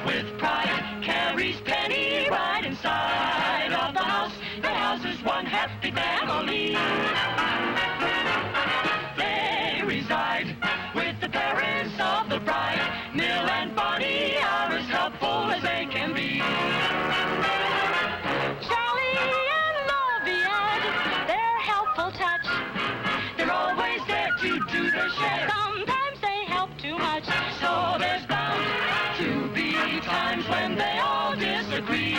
with pride, carries Penny right inside of the house. The house is one happy family. They reside with the parents of the bride. Mill and Barney are as helpful as they can be. Charley and Lovey Hackett, their helpful touch. They're always there to do their share. Sometimes they help too much. So there's bound to be times when they all disagree.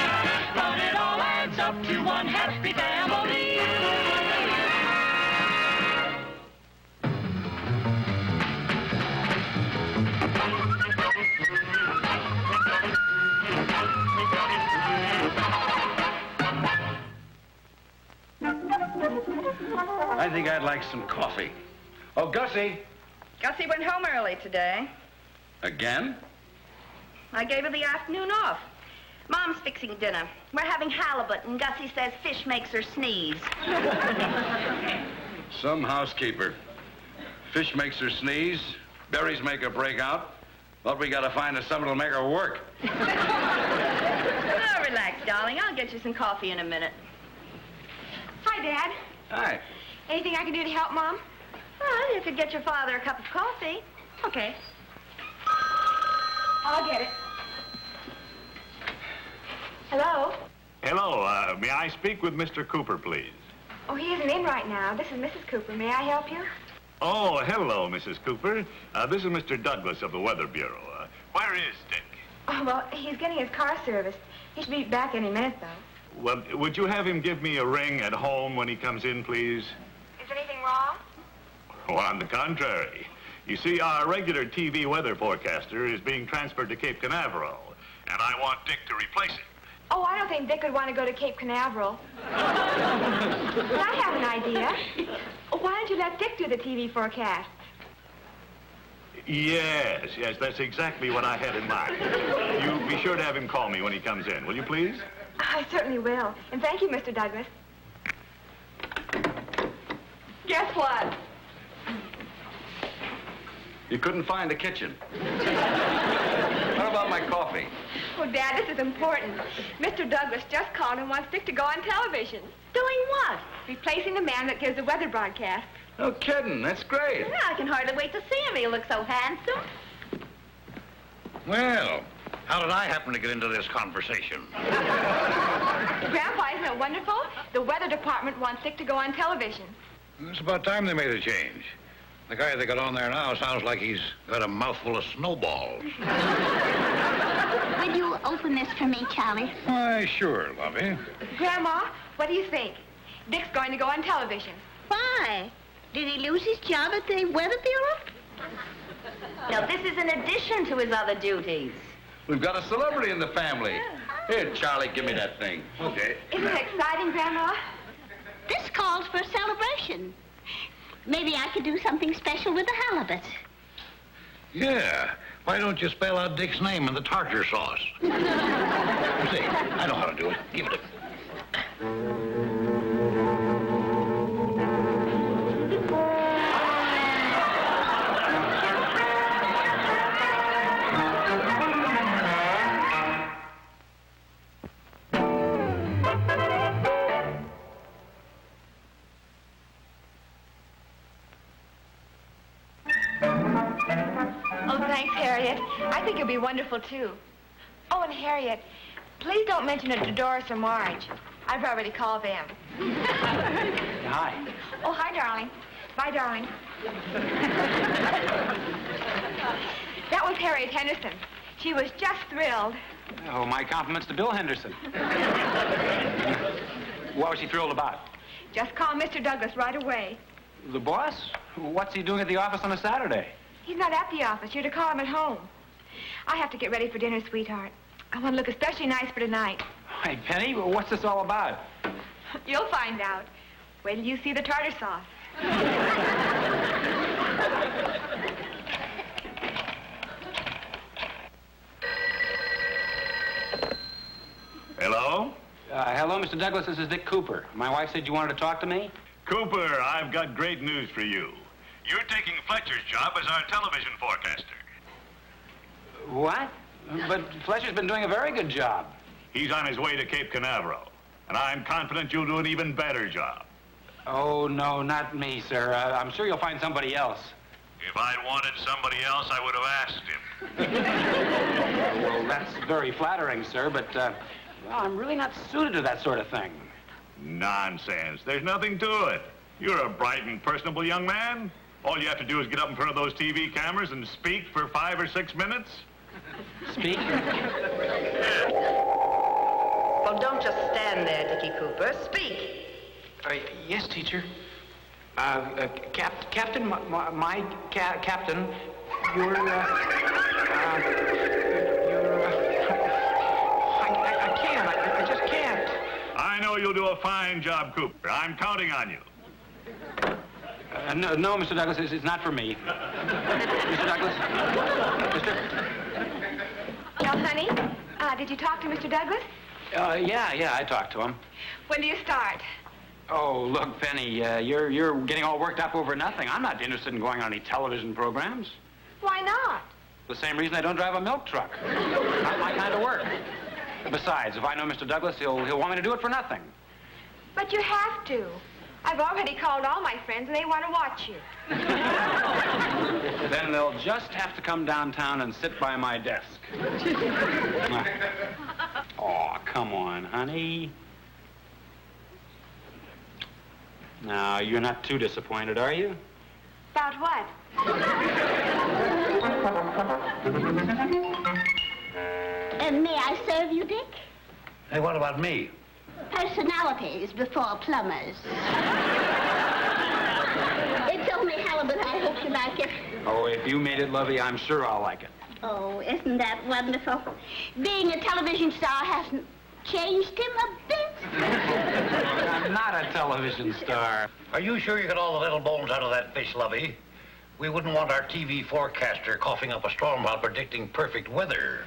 But it all adds up to one happy family. I think I'd like some coffee. Oh, Gussie. Gussie went home early today. Again? I gave her the afternoon off. Mom's fixing dinner. We're having halibut, and Gussie says fish makes her sneeze. Some housekeeper. Fish makes her sneeze. Berries make her break out. But we gotta find us something that'll make her work. Oh, relax, darling. I'll get you some coffee in a minute. Hi, Dad. Hi. Anything I can do to help, Mom? Well, you could get your father a cup of coffee. Okay. I'll get it. Hello? Hello, may I speak with Mr. Cooper, please? Oh, he isn't in right now. This is Mrs. Cooper. May I help you? Oh, hello, Mrs. Cooper. This is Mr. Douglas of the Weather Bureau. Where is Dick? Oh, well, he's getting his car serviced. He should be back any minute, though. Well, would you have him give me a ring at home when he comes in, please? Is anything wrong? Oh, on the contrary. You see, our regular TV weather forecaster is being transferred to Cape Canaveral, and I want Dick to replace him. Oh, I don't think Dick would want to go to Cape Canaveral. But I have an idea. Why don't you let Dick do the TV forecast? Yes, that's exactly what I had in mind. You be sure to have him call me when he comes in, will you please? I certainly will. And thank you, Mr. Douglas. Guess what? You couldn't find the kitchen. What about my coffee? Oh, Dad, this is important. Mr. Douglas just called and wants Dick to go on television. Doing what? Replacing the man that gives the weather broadcast. No kidding. That's great. Yeah, I can hardly wait to see him. He looks so handsome. Well, how did I happen to get into this conversation? Grandpa, isn't it wonderful? The weather department wants Dick to go on television. It's about time they made a change. The guy they got on there now sounds like he's got a mouthful of snowballs. Will you open this for me, Charlie? Why, sure, Lovey. Grandma, what do you think? Dick's going to go on television. Why? Did he lose his job at the Weather Bureau? Now, this is in addition to his other duties. We've got a celebrity in the family. Here, Charlie, give me that thing. Okay. Isn't it exciting, Grandma? This calls for a celebration. Maybe I could do something special with the halibut. Yeah. Why don't you spell out Dick's name in the tartar sauce? See, I know how to do it. Give it to me. Oh, thanks, Harriet. I think it'll be wonderful, too. Oh, and Harriet, please don't mention it to Doris or Marge. I've already called them. Hi. Oh, hi, darling. Bye, darling. That was Harriet Henderson. She was just thrilled. Oh, my compliments to Bill Henderson. What was she thrilled about? Just call Mr. Douglas right away. The boss? What's he doing at the office on a Saturday? He's not at the office. You're to call him at home. I have to get ready for dinner, sweetheart. I want to look especially nice for tonight. Hey, Penny, what's this all about? You'll find out. Wait till you see the tartar sauce. Hello? Hello, Mr. Douglas. This is Dick Cooper. My wife said you wanted to talk to me? Cooper, I've got great news for you. You're taking Fletcher's job as our television forecaster. What? But Fletcher's been doing a very good job. He's on his way to Cape Canaveral, and I'm confident you'll do an even better job. Oh, no, not me, sir. I'm sure you'll find somebody else. If I'd wanted somebody else, I would have asked him. Well, that's very flattering, sir, but, well, I'm really not suited to that sort of thing. Nonsense. There's nothing to it. You're a bright and personable young man. All you have to do is get up in front of those TV cameras and speak for 5 or 6 minutes. Speak? Well, don't just stand there, Dickie Cooper. Speak. Yes, teacher. Captain, Captain, you're, I can't. I just can't. I know you'll do a fine job, Cooper. I'm counting on you. No, Mr. Douglas, it's not for me. Mr. Douglas? Well, honey, did you talk to Mr. Douglas? Yeah, I talked to him. When do you start? Oh, look, Penny, you're getting all worked up over nothing. I'm not interested in going on any television programs. Why not? The same reason I don't drive a milk truck. Not my kind of work. Besides, if I know Mr. Douglas, he'll want me to do it for nothing. But you have to. I've already called all my friends, and they want to watch you. Then they'll just have to come downtown and sit by my desk. Oh, come on, honey. Now, you're not too disappointed, are you? About what? May I serve you, Dick? Hey, what about me? Personalities before plumbers. It's only halibut. I hope you like it. Oh, if you made it, Lovey, I'm sure I'll like it. Oh, isn't that wonderful? Being a television star hasn't changed him a bit. I'm not a television star. Are you sure you got all the little bones out of that fish, Lovey? We wouldn't want our TV forecaster coughing up a storm while predicting perfect weather.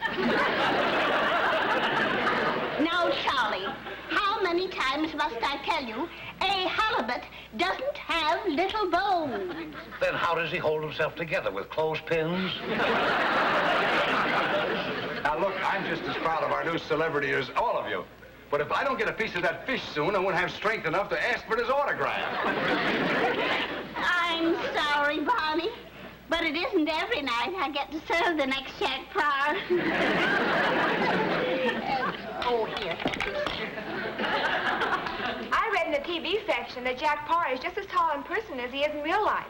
Now, Charlie, how many times must I tell you, a halibut doesn't have little bones? Then how does he hold himself together, with clothespins? Now, look, I'm just as proud of our new celebrity as all of you. But if I don't get a piece of that fish soon, I won't have strength enough to ask for his autograph. I'm sorry, Barney, but it isn't every night I get to serve the next Jack Pryor. Here. I read in the TV section that Jack Parr is just as tall in person as he is in real life.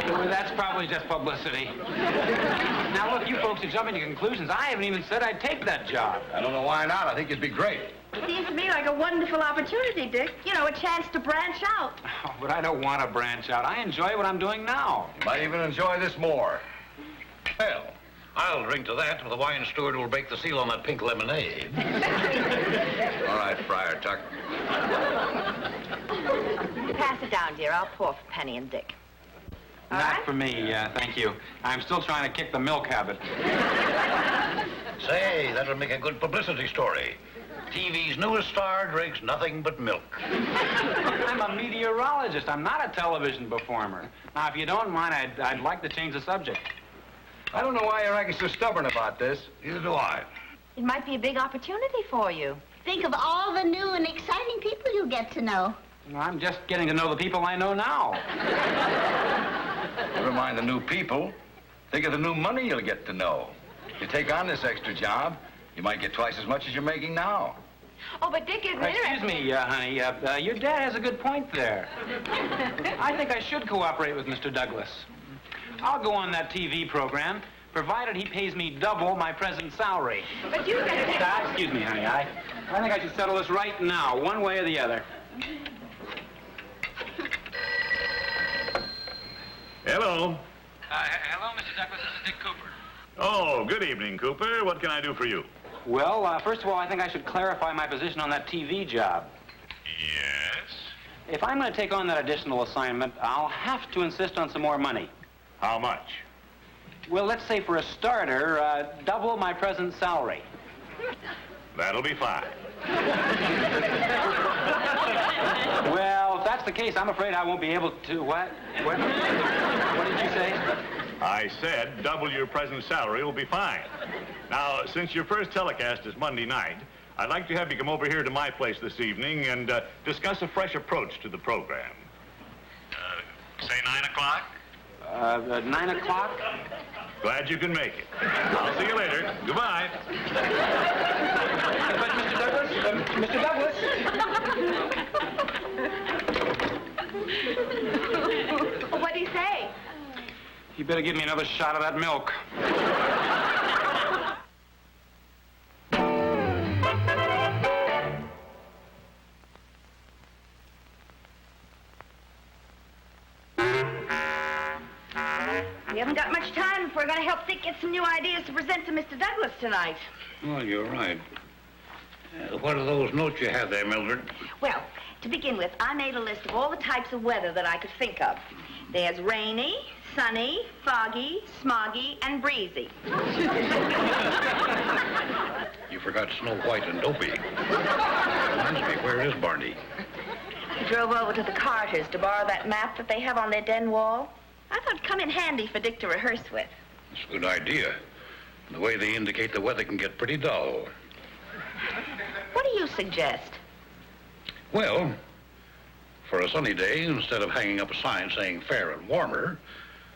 Well, that's probably just publicity. Now, look, you folks are jumping to conclusions. I haven't even said I'd take that job. I don't know why not. I think it'd be great. Seems to me like a wonderful opportunity, Dick. You know, a chance to branch out. Oh, but I don't want to branch out. I enjoy what I'm doing now. You might even enjoy this more. Well, I'll drink to that. The wine steward will break the seal on that pink lemonade. All right, Friar Tuck. Pass it down, dear. I'll pour for Penny and Dick. All Not right? for me, thank you. I'm still trying to kick the milk habit. Say, that'll make a good publicity story. TV's newest star drinks nothing but milk. I'm a meteorologist. I'm not a television performer. Now, if you don't mind, I'd like to change the subject. I don't know why you're acting so stubborn about this. Neither do I. It might be a big opportunity for you. Think of all the new and exciting people you get to know. Well, I'm just getting to know the people I know now. Never mind the new people. Think of the new money you'll get to know. If you take on this extra job, you might get twice as much as you're making now. Oh, but Dick isn't interested. Excuse me, honey. Your dad has a good point there. I think I should cooperate with Mr. Douglas. I'll go on that TV program, provided he pays me double my present salary. But you better... Excuse me, honey. I think I should settle this right now, one way or the other. Hello. Hello, Mr. Douglas. This is Dick Cooper. Oh, good evening, Cooper. What can I do for you? Well, first of all, I think I should clarify my position on that TV job. Yes? If I'm going to take on that additional assignment, I'll have to insist on some more money. How much? Well, let's say for a starter, double my present salary. That'll be fine. Well, if that's the case, I'm afraid I won't be able to... What? What did you say? I said double your present salary will be fine. Now, since your first telecast is Monday night, I'd like to have you come over here to my place this evening and discuss a fresh approach to the program. Say 9 o'clock? 9 o'clock? Glad you can make it. I'll see you later. Goodbye. But Mr. Douglas, Mr. Douglas. What'd he say? You better give me another shot of that milk. We haven't got much time if we're going to help Dick get some new ideas to present to Mr. Douglas tonight. Well, you're right. What are those notes you have there, Mildred? Well, to begin with, I made a list of all the types of weather that I could think of. There's rainy, sunny, foggy, smoggy, and breezy. You forgot Snow White and Dopey. Reminds me, where is Barney? He drove over to the Carters to borrow that map that they have on their den wall. I thought it'd come in handy for Dick to rehearse with. It's a good idea. The way they indicate the weather can get pretty dull. What do you suggest? Well, for a sunny day, instead of hanging up a sign saying fair and warmer,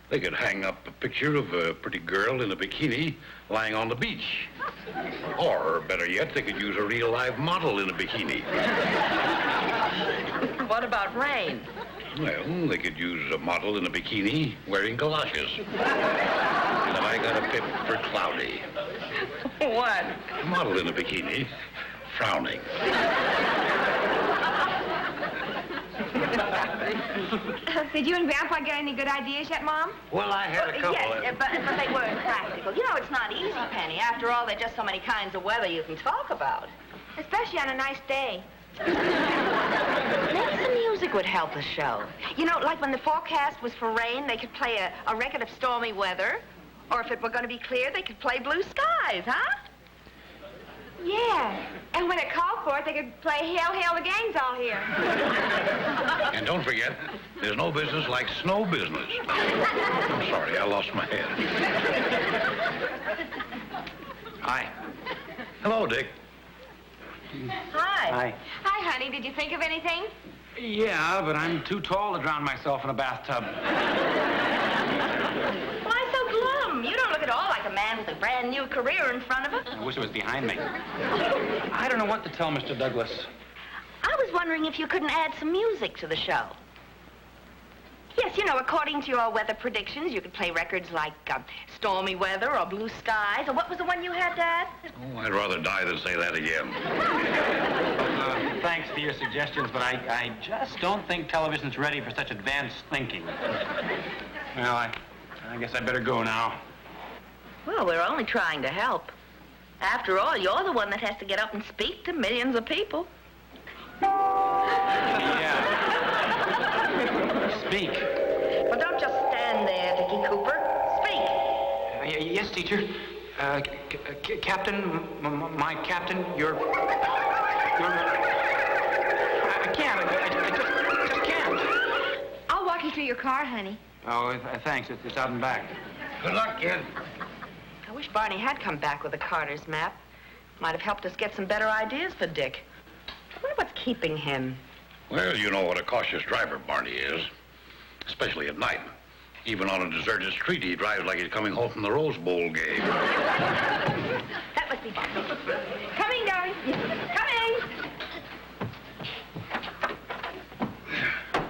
they could hang up a picture of a pretty girl in a bikini lying on the beach. Or, better yet, they could use a real live model in a bikini. What about rain? Well, they could use a model in a bikini wearing galoshes. And then I got a pip for cloudy. What? A model in a bikini, frowning. Did you and Grandpa get any good ideas yet, Mom? Well, I had a couple. Yes, but they weren't practical. You know, it's not easy, Penny. After all, there are just so many kinds of weather you can talk about. Especially on a nice day. Maybe some music would help the show. You know, like when the forecast was for rain, they could play a record of stormy weather. Or if it were going to be clear, they could play blue skies, huh? Yeah. And when it called for it, they could play Hail, Hail, the Gang's All Here. And don't forget, there's no business like snow business. I'm sorry, I lost my head. Hi. Hello, Dick. Hi. Hi. Hi, honey. Did you think of anything? Yeah, but I'm too tall to drown myself in a bathtub. Why so glum? You don't look at all like a man with a brand new career in front of him. I wish it was behind me. I don't know what to tell Mr. Douglas. I was wondering if you couldn't add some music to the show. Yes, you know, according to your weather predictions, you could play records like Stormy Weather or Blue Skies, or what was the one you had, Dad? Oh, I'd rather die than say that again. Thanks for your suggestions, but I just don't think television's ready for such advanced thinking. Well, I guess I better go now. Well, we're only trying to help. After all, you're the one that has to get up and speak to millions of people. Yeah. Speak. Well, don't just stand there, Dickie Cooper. Speak. Yes, teacher. Captain, my captain, you're... I can't. I just can't. I'll walk you to your car, honey. Oh, thanks. It's out and back. Good luck, kid. I wish Barney had come back with the Carter's map. Might have helped us get some better ideas for Dick. I wonder what's keeping him. Well, you know what a cautious driver Barney is. Especially at night. Even on a deserted street, he drives like he's coming home from the Rose Bowl game. That must be Barney. Coming, darling. Coming.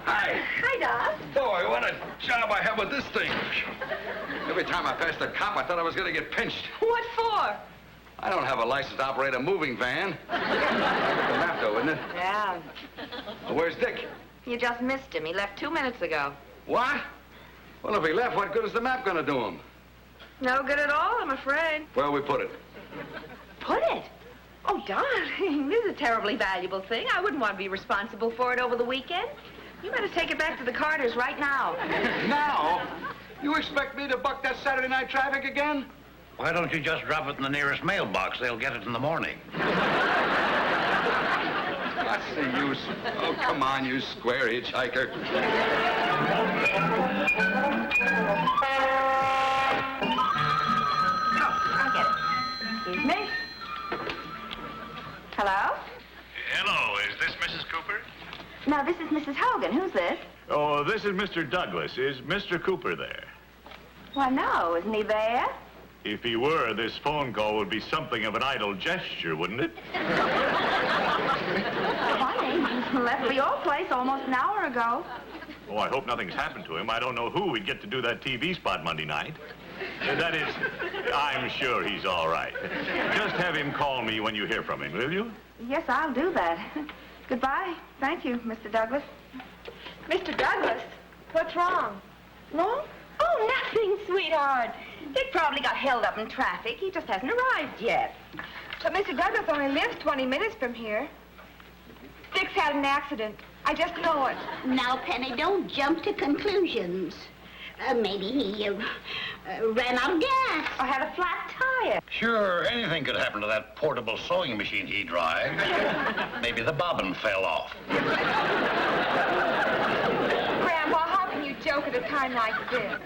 Hi. Hi, Doc. Boy, what a job I have with this thing. Every time I passed a cop, I thought I was going to get pinched. What for? I don't have a license to operate a moving van. The map, though, isn't it? Yeah. Well, where's Dick? You just missed him. He left 2 minutes ago. What? Well, if he left, what good is the map going to do him? No good at all, I'm afraid. Where'll we put it? Put it? Oh, darling, this is a terribly valuable thing. I wouldn't want to be responsible for it over the weekend. You better take it back to the Carters right now. Now? You expect me to buck that Saturday night traffic again? Why don't you just drop it in the nearest mailbox? They'll get it in the morning. What's the use? Oh, come on, you square hitchhiker. I'll get it. Excuse me. Hello? Hello, is this Mrs. Cooper? No, this is Mrs. Hogan. Who's this? Oh, this is Mr. Douglas. Is Mr. Cooper there? Why, no. Isn't he there? If he were, this phone call would be something of an idle gesture, wouldn't it? Funny. He left for your place almost an hour ago. Oh, I hope nothing's happened to him. I don't know who we'd get to do that TV spot Monday night. That is, I'm sure he's all right. Just have him call me when you hear from him, will you? Yes, I'll do that. Goodbye. Thank you, Mr. Douglas. Mr. Douglas, what's wrong? No? Oh, nothing, sweetheart. Dick probably got held up in traffic. He just hasn't arrived yet. But Mr. Douglas only lives 20 minutes from here. Dick's had an accident. I just know it. Now, Penny, don't jump to conclusions. Maybe he ran out of gas. Or had a flat tire. Sure, anything could happen to that portable sewing machine he drives. Maybe the bobbin fell off. Grandpa, how can you joke at a time like this?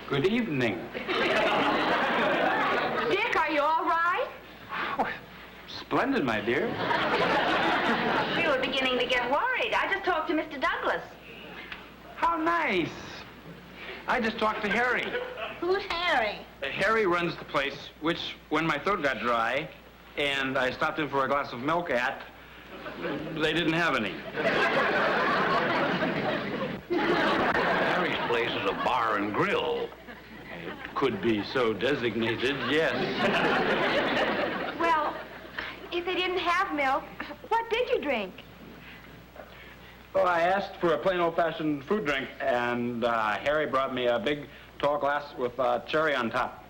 Good evening. Dick, are you all right? Oh, splendid, my dear. We were beginning to get worried. I just talked to Mr. Douglas. How nice. I just talked to Harry. Who's Harry? Harry runs the place, which, when my throat got dry, and I stopped in for a glass of milk at, they didn't have any. Harry's place is a bar and grill. It could be so designated, yes. Well, if they didn't have milk, what did you drink? Well, I asked for a plain old-fashioned fruit drink, and Harry brought me a big, tall glass with cherry on top.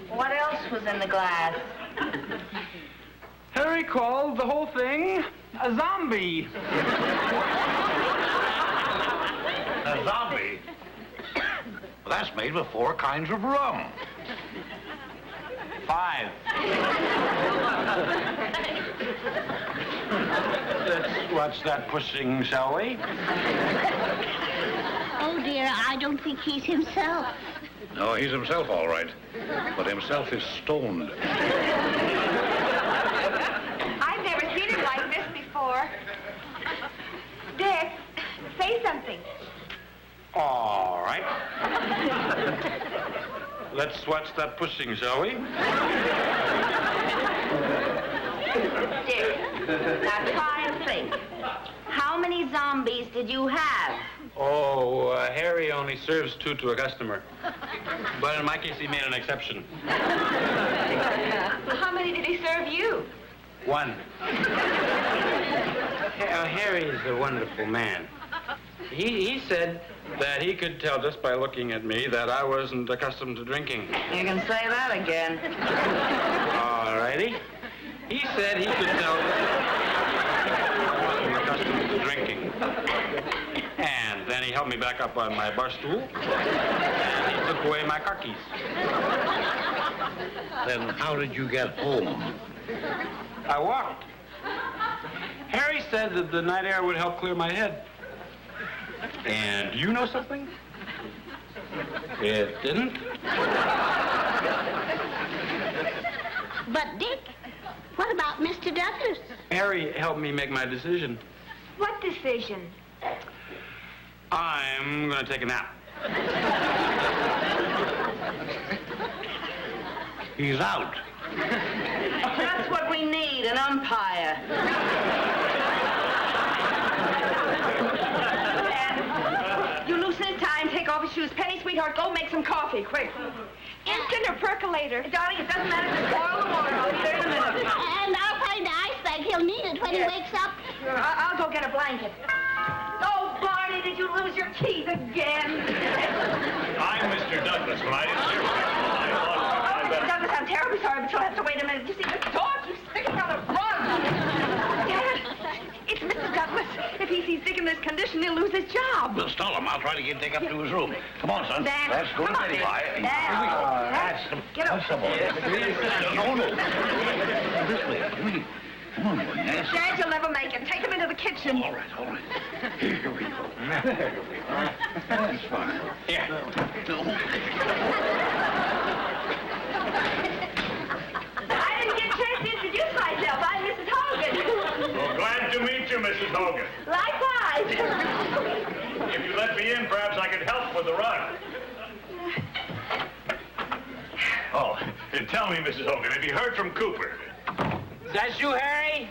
What else was in the glass? Harry called the whole thing a zombie. A zombie? Well, that's made with 4 kinds of rum. 5. Let's watch that pushing, shall we? Oh, dear, I don't think he's himself. No, he's himself, all right. But himself is stoned. I've never seen him like this before. Dick, say something. All right. Let's watch that pushing, shall we? Dick, now try and think. How many zombies did you have? Oh, Harry only serves 2 to a customer. But in my case, he made an exception. How many did he serve you? 1. Harry's a wonderful man. He said that he could tell just by looking at me that I wasn't accustomed to drinking. You can say that again. All righty. He said he could tell that I wasn't accustomed to drinking. And then he helped me back up on my bar stool, and he took away my car keys. Then how did you get home? I walked. Harry said that the night air would help clear my head. And do you know something? It didn't. But, Dick, what about Mr. Douglas? Harry helped me make my decision. What decision? I'm going to take a nap. He's out. That's what we need, an umpire. And you loosen his tie and take off his shoes. Penny, sweetheart, go make some coffee, quick. Instant or percolator? Darling, it doesn't matter. Just boil the water. I'll be there in a minute. And I'll find the ice bag. He'll need it when he wakes up. Sure, I'll go get a blanket. Oh, Barney, did you lose your keys again? I'm Mr. Douglas. When I didn't hear from you, I thought Oh, I'd Mr. better... Douglas, I'm terribly sorry, but you'll have to wait a minute. You see, this dog keeps sticking on the rug. Dad, it's Mr. Douglas. If he sees Dick in this condition, he'll lose his job. We'll stall him. I'll try to get Dick up to his room. Come on, son. Dad, Let's go come to on, Betty. Dad. Here we go. Dad, That's some... get up. That's some more. No, no. This way. Come on, Nancy. Dad, you'll never make it. Take him into the kitchen. All right, all right. Here we go. There we are. That's fine. Here. I didn't get a chance to introduce myself. I'm Mrs. Hogan. Well, glad to meet you, Mrs. Hogan. Likewise. If you let me in, perhaps I could help with the run. Oh, tell me, Mrs. Hogan, have you heard from Cooper? Is that you, Harry?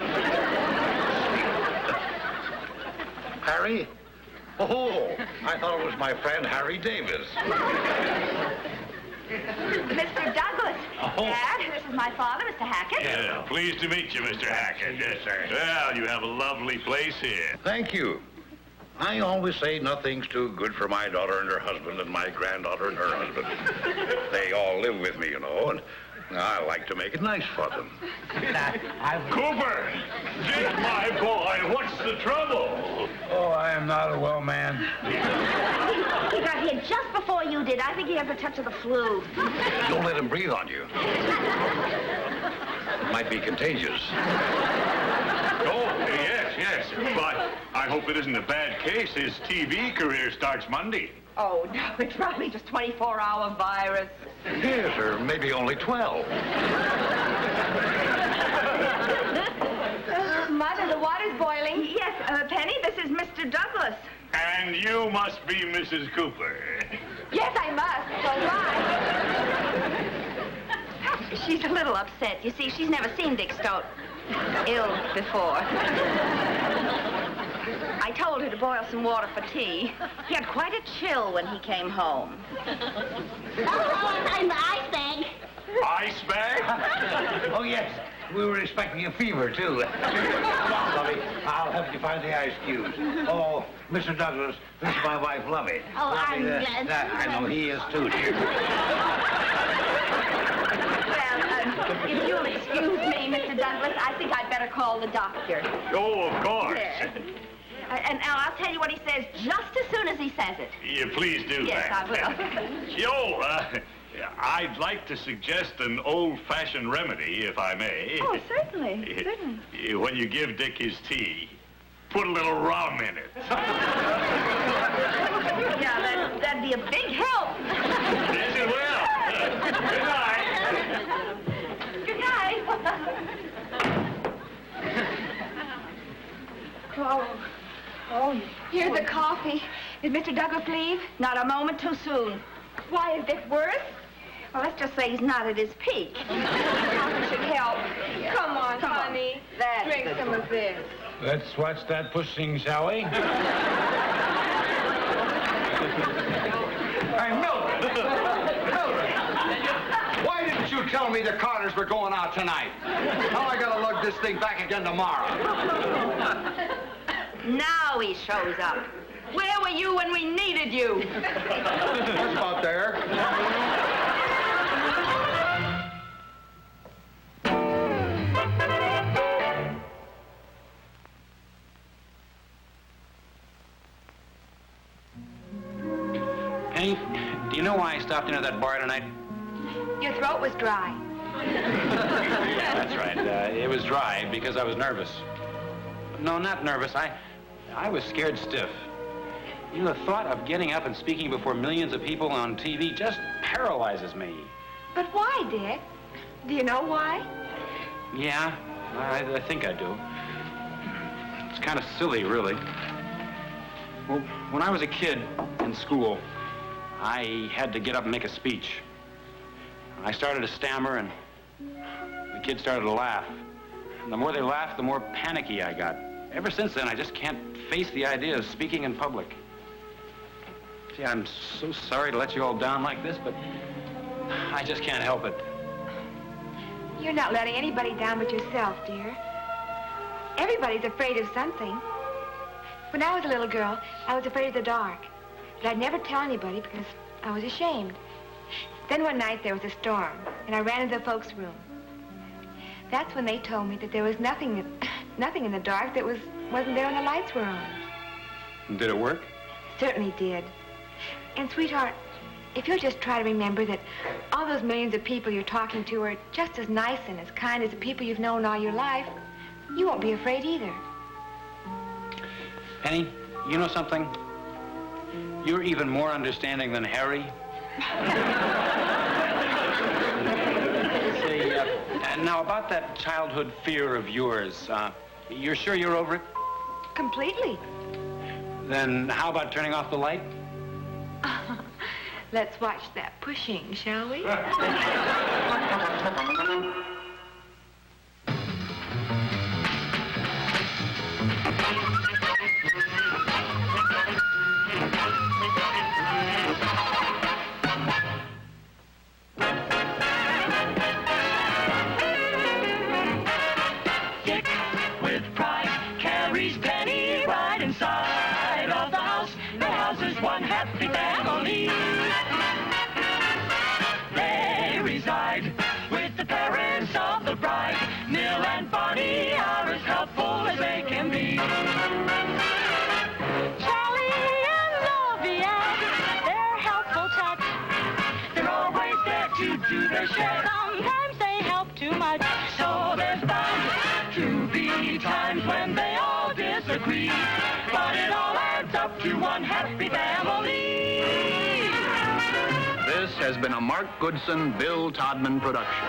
Harry? Oh, I thought it was my friend Harry Davis. Mr. Douglas. Oh. Dad, this is my father, Mr. Hackett. Yeah, pleased to meet you, Mr. Hackett. Yes, sir. Well, you have a lovely place here. Thank you. I always say nothing's too good for my daughter and her husband and my granddaughter and her husband. They all live with me, you know, and I like to make it nice for them. Cooper! Dick, my boy, what's the trouble? Oh, I am not a well man. He got here just before you did. I think he has a touch of the flu. Don't let him breathe on you. It might be contagious. Oh, yes. But I hope it isn't a bad case. His TV career starts Monday. Oh, no, it's probably just 24-hour virus. Yes, or maybe only 12. Mother, the water's boiling. Yes, Penny, this is Mr. Douglas. And you must be Mrs. Cooper. Yes, I must. So why? She's a little upset. You see, she's never seen Dick Stoat ill before. I told her to boil some water for tea. He had quite a chill when he came home. Oh, I'm the ice bag. Ice bag? Oh, yes. We were expecting a fever, too. Come on, Lovey. I'll help you find the ice cubes. Oh, Mr. Douglas, this is my wife, Lovey. Oh, Lovey, I'm glad. I know he is, too, dear. Well, if you'll excuse me, Mr. Douglas, I think I'd better call the doctor. Oh, of course. Yes. And I'll tell you what he says just as soon as he says it. You please do Yes, that. I will. Yo, I'd like to suggest an old-fashioned remedy, if I may. Oh, certainly. Certainly. When you give Dick his tea, put a little rum in it. Yeah, that'd be a big help. Yes, it will. Good night. Good night. Oh, here's the coffee. Did Mr. Douglas leave? Not a moment too soon. Why, is Dick worse? Well, let's just say he's not at his peak. Coffee should help. Come on, Come on. honey. That's Drink good. some of this. Let's watch that pushing, shall we? Hey, Mildred! Why didn't you tell me the Carters were going out tonight? Now I gotta lug this thing back again tomorrow. Now he shows up. Where were you when we needed you? That's about there. Penny, do you know why I stopped into that bar tonight? Your throat was dry. That's right. It was dry because I was nervous. No, not nervous. I was scared stiff. You know, the thought of getting up and speaking before millions of people on TV just paralyzes me. But why, Dick? Do you know why? Yeah, I think I do. It's kind of silly, really. Well, when I was a kid in school, I had to get up and make a speech. I started to stammer, and the kids started to laugh. And the more they laughed, the more panicky I got. Ever since then, I just can't face the idea of speaking in public. See, I'm so sorry to let you all down like this, but I just can't help it. You're not letting anybody down but yourself, dear. Everybody's afraid of something. When I was a little girl, I was afraid of the dark. But I'd never tell anybody because I was ashamed. Then one night there was a storm, and I ran into the folks' room. That's when they told me that there was nothing in the dark that wasn't there when the lights were on. Did it work? Certainly did. And, sweetheart, if you'll just try to remember that all those millions of people you're talking to are just as nice and as kind as the people you've known all your life, You won't be afraid either. Penny, you know something? You're even more understanding than Harry. Say, now about that childhood fear of yours, you're sure you're over it? Completely. Then how about turning off the light? Let's watch that pushing, shall we? Dick, with pride, carries Penny right inside of the house. The house is one happy family. They reside with the parents of the bride. Mill and Barney are as helpful as they can be. Charley and Lovey Hackett, their helpful touch. They're always there to do their share. Sometimes they help too much, so there's bound to be times when they all disagree. But it all adds up to one happy family. This has been a Mark Goodson, Bill Todman production.